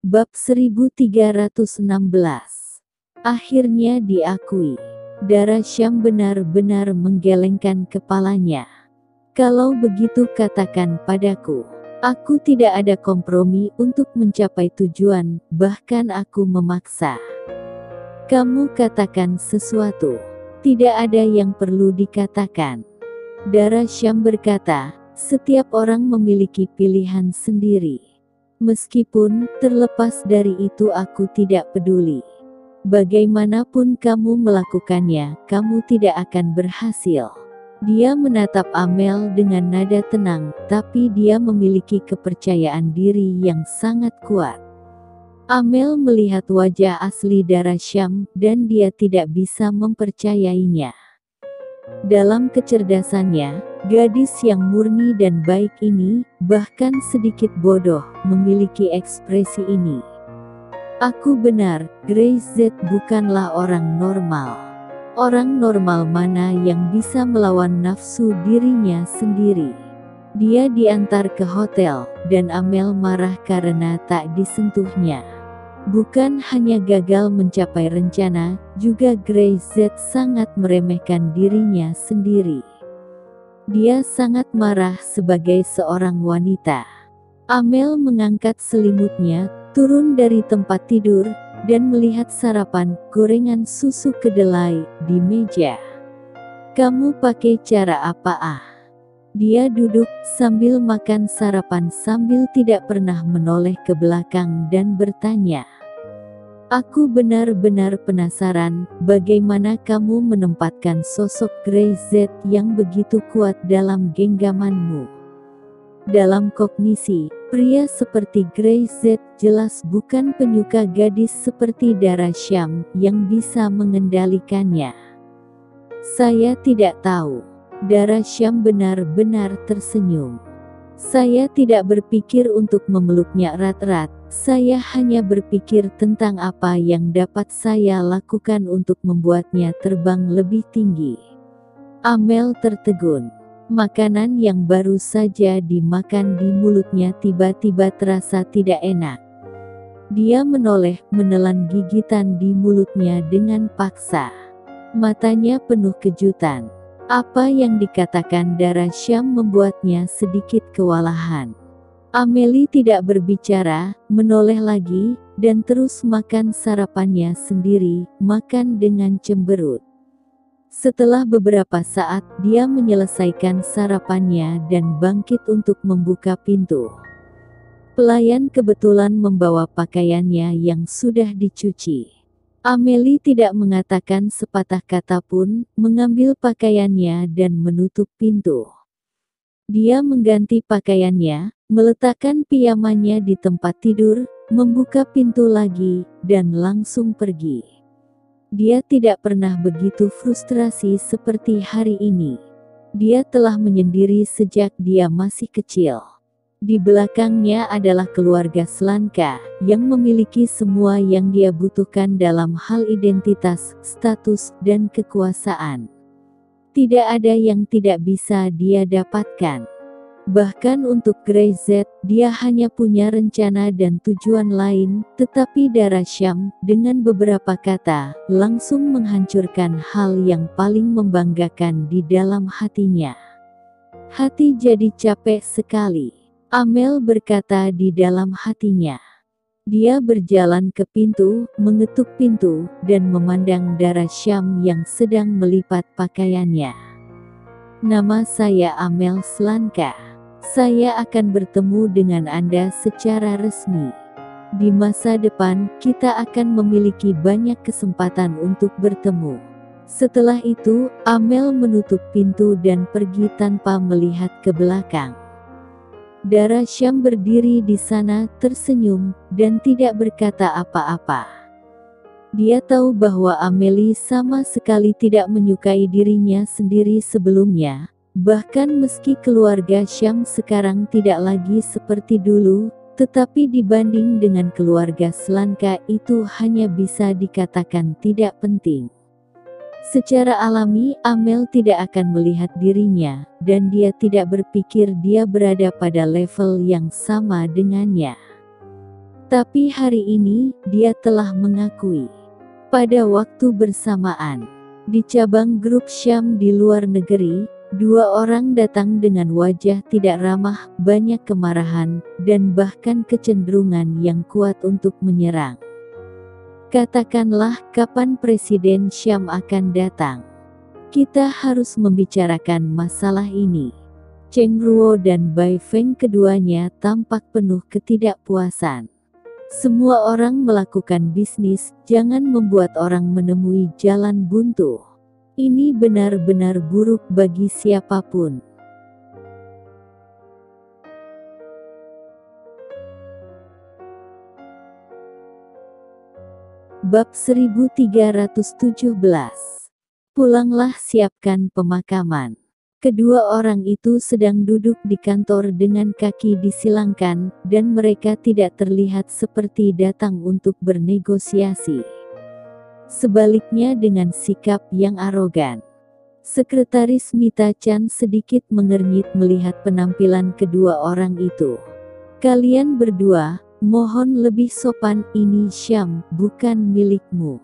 Bab 1316. Akhirnya diakui. Darah Syam benar-benar menggelengkan kepalanya. Kalau begitu katakan padaku. Aku tidak ada kompromi untuk mencapai tujuan, bahkan aku memaksa. Kamu katakan sesuatu. Tidak ada yang perlu dikatakan. Darah Syam berkata, setiap orang memiliki pilihan sendiri. Meskipun, terlepas dari itu aku tidak peduli. Bagaimanapun kamu melakukannya, kamu tidak akan berhasil. Dia menatap Amel dengan nada tenang, tapi dia memiliki kepercayaan diri yang sangat kuat. Amel melihat wajah asli Darah Syam, dan dia tidak bisa mempercayainya. Dalam kecerdasannya, gadis yang murni dan baik ini, bahkan sedikit bodoh, memiliki ekspresi ini. Aku benar, Grace Z bukanlah orang normal. Orang normal mana yang bisa melawan nafsu dirinya sendiri? Dia diantar ke hotel, dan Amel marah karena tak disentuhnya. Bukan hanya gagal mencapai rencana, juga Grace Z sangat meremehkan dirinya sendiri. Dia sangat marah sebagai seorang wanita. Amel mengangkat selimutnya, turun dari tempat tidur, dan melihat sarapan, gorengan susu kedelai, di meja. Kamu pakai cara apa ah? Dia duduk, sambil makan sarapan sambil tidak pernah menoleh ke belakang dan bertanya. Aku benar-benar penasaran, bagaimana kamu menempatkan sosok Grace Z yang begitu kuat dalam genggamanmu. Dalam kognisi, pria seperti Grace Z jelas bukan penyuka gadis seperti Darah Syam yang bisa mengendalikannya. Saya tidak tahu. Darah Syam benar-benar tersenyum. Saya tidak berpikir untuk memeluknya erat-erat, saya hanya berpikir tentang apa yang dapat saya lakukan untuk membuatnya terbang lebih tinggi. Amel tertegun. Makanan yang baru saja dimakan di mulutnya tiba-tiba terasa tidak enak. Dia menoleh, menelan gigitan di mulutnya dengan paksa. Matanya penuh kejutan. Apa yang dikatakan Darah Syam membuatnya sedikit kewalahan. Amelie tidak berbicara, menoleh lagi, dan terus makan sarapannya sendiri, makan dengan cemberut. Setelah beberapa saat, dia menyelesaikan sarapannya dan bangkit untuk membuka pintu. Pelayan kebetulan membawa pakaiannya yang sudah dicuci. Amelie tidak mengatakan sepatah kata pun, mengambil pakaiannya dan menutup pintu. Dia mengganti pakaiannya, meletakkan pijamannya di tempat tidur, membuka pintu lagi, dan langsung pergi. Dia tidak pernah begitu frustrasi seperti hari ini. Dia telah menyendiri sejak dia masih kecil. Di belakangnya adalah keluarga Slanka, yang memiliki semua yang dia butuhkan dalam hal identitas, status, dan kekuasaan. Tidak ada yang tidak bisa dia dapatkan. Bahkan untuk Grace Z, dia hanya punya rencana dan tujuan lain, tetapi Darah Syam, dengan beberapa kata, langsung menghancurkan hal yang paling membanggakan di dalam hatinya. Hati jadi capek sekali. Amel berkata di dalam hatinya. Dia berjalan ke pintu, mengetuk pintu, dan memandang Darah Syam yang sedang melipat pakaiannya. Nama saya Amel Slanka. Saya akan bertemu dengan Anda secara resmi. Di masa depan, kita akan memiliki banyak kesempatan untuk bertemu. Setelah itu, Amel menutup pintu dan pergi tanpa melihat ke belakang. Darah Syam berdiri di sana, tersenyum, dan tidak berkata apa-apa. Dia tahu bahwa Amelie sama sekali tidak menyukai dirinya sendiri sebelumnya, bahkan meski keluarga Syam sekarang tidak lagi seperti dulu, tetapi dibanding dengan keluarga Slanka itu hanya bisa dikatakan tidak penting. Secara alami, Amel tidak akan melihat dirinya, dan dia tidak berpikir dia berada pada level yang sama dengannya. Tapi hari ini, dia telah mengakui. Pada waktu bersamaan, di cabang grup Syam di luar negeri, 2 orang datang dengan wajah tidak ramah, banyak kemarahan, dan bahkan kecenderungan yang kuat untuk menyerang. Katakanlah, kapan Presiden Syam akan datang? Kita harus membicarakan masalah ini. Cheng Ruo dan Bai Feng keduanya tampak penuh ketidakpuasan. Semua orang melakukan bisnis, jangan membuat orang menemui jalan buntu. Ini benar-benar buruk bagi siapapun. Bab 1317. Pulanglah, siapkan pemakaman. Kedua orang itu sedang duduk di kantor dengan kaki disilangkan, dan mereka tidak terlihat seperti datang untuk bernegosiasi. Sebaliknya dengan sikap yang arogan. Sekretaris Mita Chan sedikit mengernyit melihat penampilan kedua orang itu. Kalian berdua, mohon lebih sopan, ini Syam, bukan milikmu.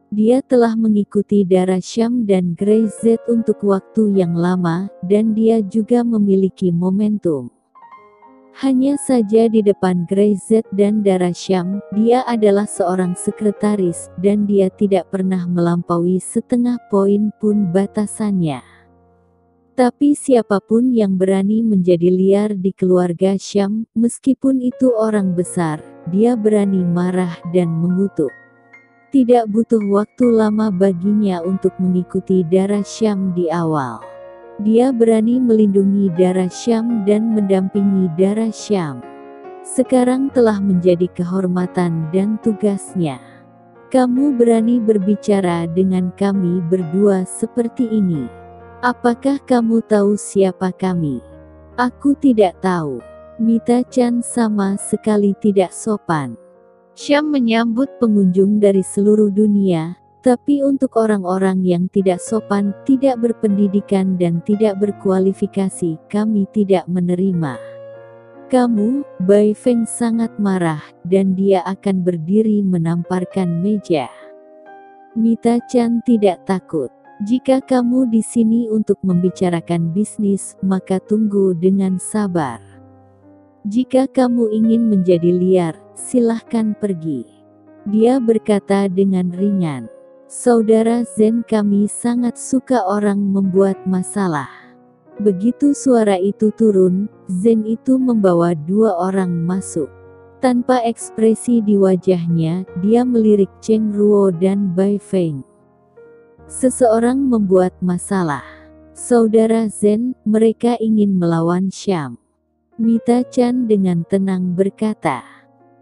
Dia telah mengikuti darah Syam dan Grey Z untuk waktu yang lama, dan dia juga memiliki momentum. Hanya saja di depan Grey Z dan darah Syam, dia adalah seorang sekretaris, dan dia tidak pernah melampaui setengah poin pun batasannya. Tapi siapapun yang berani menjadi liar di keluarga Syam, meskipun itu orang besar, dia berani marah dan mengutuk. Tidak butuh waktu lama baginya untuk mengikuti darah Syam di awal. Dia berani melindungi darah Syam dan mendampingi darah Syam. Sekarang telah menjadi kehormatan dan tugasnya. Kamu berani berbicara dengan kami berdua seperti ini. Apakah kamu tahu siapa kami? Aku tidak tahu. Mita Chan sama sekali tidak sopan. Syam menyambut pengunjung dari seluruh dunia, tapi untuk orang-orang yang tidak sopan, tidak berpendidikan dan tidak berkualifikasi, kami tidak menerima. Kamu, Bai Feng sangat marah, dan dia akan berdiri menamparkan meja. Mita Chan tidak takut. Jika kamu di sini untuk membicarakan bisnis, maka tunggu dengan sabar. Jika kamu ingin menjadi liar, silahkan pergi. Dia berkata dengan ringan. Saudara Zen, kami sangat suka orang membuat masalah. Begitu suara itu turun, Zen itu membawa 2 orang masuk. Tanpa ekspresi di wajahnya, dia melirik Cheng Ruo dan Bai Feng. Seseorang membuat masalah. Saudara Zen, mereka ingin melawan Syam. Mita Chan dengan tenang berkata.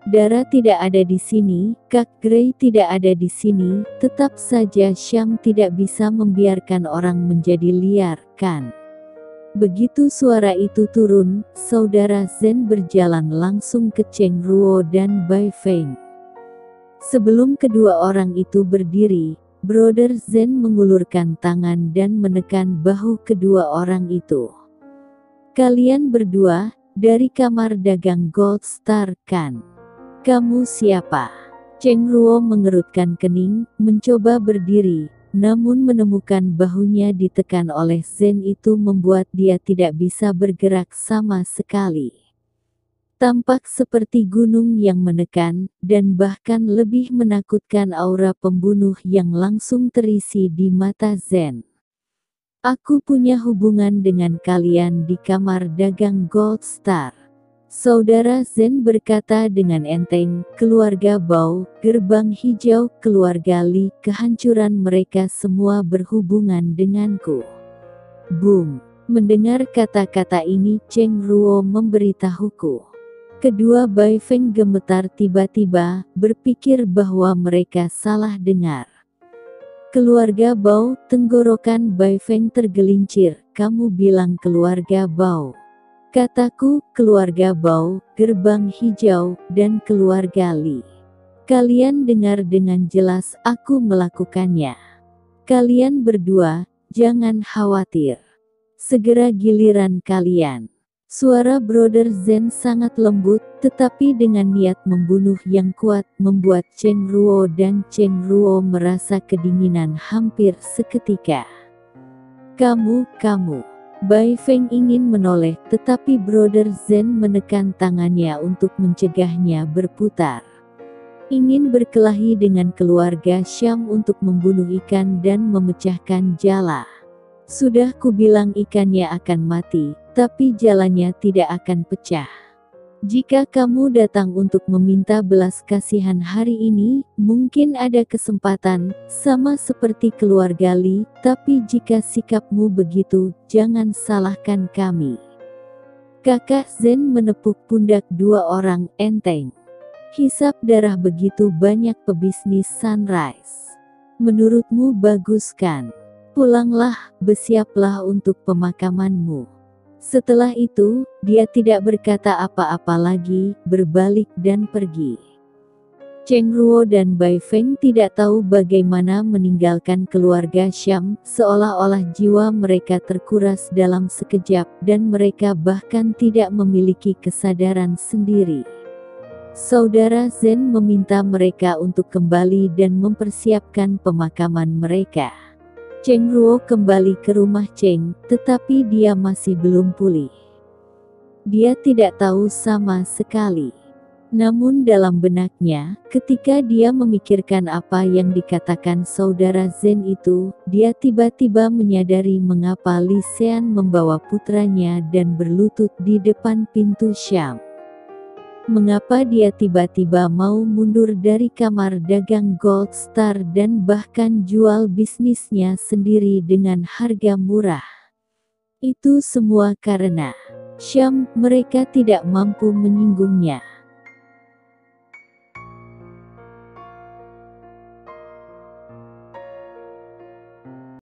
Dara tidak ada di sini, Kak Grey tidak ada di sini, tetap saja Syam tidak bisa membiarkan orang menjadi liar, kan? Begitu suara itu turun, saudara Zen berjalan langsung ke Cheng Ruo dan Bai Feng. Sebelum kedua orang itu berdiri, Brother Zen mengulurkan tangan dan menekan bahu kedua orang itu. Kalian berdua, dari kamar dagang Gold Star, kan? Kamu siapa? Cheng Ruo mengerutkan kening, mencoba berdiri, namun menemukan bahunya ditekan oleh Zen itu membuat dia tidak bisa bergerak sama sekali. Tampak seperti gunung yang menekan, dan bahkan lebih menakutkan aura pembunuh yang langsung terisi di mata Zen. Aku punya hubungan dengan kalian di kamar dagang Gold Star. Saudara Zen berkata dengan enteng, keluarga Bao, gerbang hijau, keluarga Li, kehancuran mereka semua berhubungan denganku. Boom! Mendengar kata-kata ini, Cheng Ruo memberitahuku. Kedua Bai Feng gemetar tiba-tiba, berpikir bahwa mereka salah dengar. Keluarga Bao, tenggorokan Bai Feng tergelincir, kamu bilang keluarga Bao. Kataku, keluarga Bao, gerbang hijau, dan keluarga Li. Kalian dengar dengan jelas, aku melakukannya. Kalian berdua, jangan khawatir. Segera giliran kalian. Suara Brother Zen sangat lembut, tetapi dengan niat membunuh yang kuat, membuat Cheng Ruo dan Cheng Ruo merasa kedinginan hampir seketika. Kamu. Bai Feng ingin menoleh, tetapi Brother Zen menekan tangannya untuk mencegahnya berputar. Ingin berkelahi dengan keluarga Syam untuk membunuh ikan dan memecahkan jala. Sudah kubilang ikannya akan mati, tapi jalannya tidak akan pecah. Jika kamu datang untuk meminta belas kasihan hari ini, mungkin ada kesempatan, sama seperti keluarga Li, tapi jika sikapmu begitu, jangan salahkan kami. Kakak Zen menepuk pundak dua orang enteng. Hisap darah begitu banyak pebisnis Sunrise. Menurutmu bagus kan? Pulanglah, bersiaplah untuk pemakamanmu. Setelah itu, dia tidak berkata apa-apa lagi, berbalik dan pergi. Cheng Ruo dan Bai Feng tidak tahu bagaimana meninggalkan keluarga Syam, seolah-olah jiwa mereka terkuras dalam sekejap, dan mereka bahkan tidak memiliki kesadaran sendiri. Saudara Zen meminta mereka untuk kembali dan mempersiapkan pemakaman mereka. Cheng Ruo kembali ke rumah Cheng, tetapi dia masih belum pulih. Dia tidak tahu sama sekali. Namun dalam benaknya, ketika dia memikirkan apa yang dikatakan saudara Zen itu, dia tiba-tiba menyadari mengapa Li Sean membawa putranya dan berlutut di depan pintu Syam. Mengapa dia tiba-tiba mau mundur dari kamar dagang Gold Star dan bahkan jual bisnisnya sendiri dengan harga murah? Itu semua karena Syam, mereka tidak mampu menyinggungnya.